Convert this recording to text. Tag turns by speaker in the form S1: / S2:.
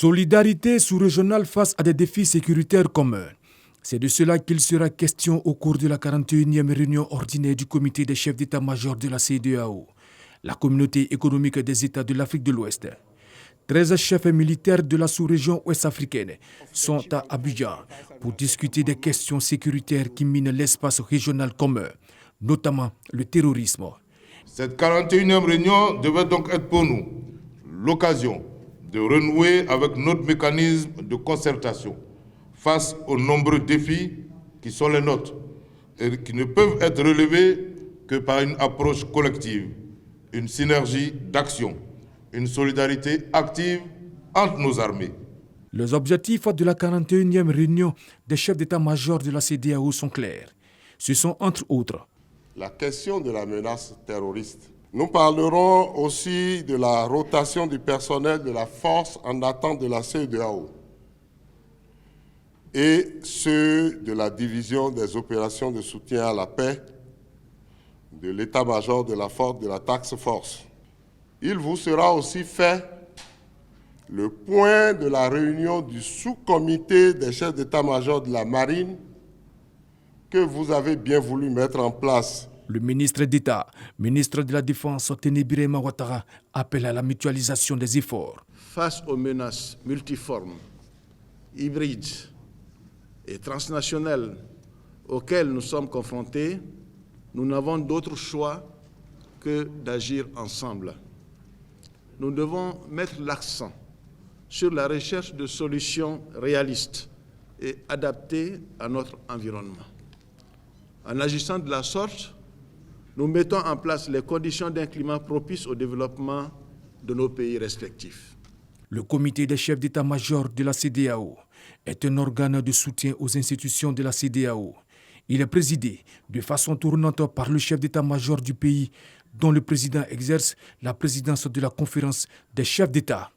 S1: Solidarité sous-régionale face à des défis sécuritaires communs. C'est de cela qu'il sera question au cours de la 41e réunion ordinaire du comité des chefs d'état-major de la CEDEAO, la communauté économique des États de l'Afrique de l'Ouest. 13 chefs militaires de la sous-région ouest-africaine sont à Abidjan pour discuter des questions sécuritaires qui minent l'espace régional commun, notamment le terrorisme.
S2: Cette 41e réunion devait donc être pour nous l'occasion de renouer avec notre mécanisme de concertation face aux nombreux défis qui sont les nôtres et qui ne peuvent être relevés que par une approche collective, une synergie d'action, une solidarité active entre nos armées.
S1: Les objectifs de la 41e réunion des chefs d'état-major de la CEDEAO sont clairs. Ce sont entre autres
S3: la question de la menace terroriste. Nous parlerons aussi de la rotation du personnel de la force en attente de la CEDEAO et ceux de la division des opérations de soutien à la paix de l'état-major de la force de la Task Force. Il vous sera aussi fait le point de la réunion du sous-comité des chefs d'état-major de la marine que vous avez bien voulu mettre en place.
S1: Le ministre d'État, ministre de la Défense, Tene Birahima Ouattara, appelle à la mutualisation des efforts.
S4: Face aux menaces multiformes, hybrides et transnationales auxquelles nous sommes confrontés, nous n'avons d'autre choix que d'agir ensemble. Nous devons mettre l'accent sur la recherche de solutions réalistes et adaptées à notre environnement. En agissant de la sorte, nous mettons en place les conditions d'un climat propice au développement de nos pays respectifs.
S1: Le comité des chefs d'état-major de la CEDEAO est un organe de soutien aux institutions de la CEDEAO. Il est présidé de façon tournante par le chef d'état-major du pays, dont le président exerce la présidence de la conférence des chefs d'État.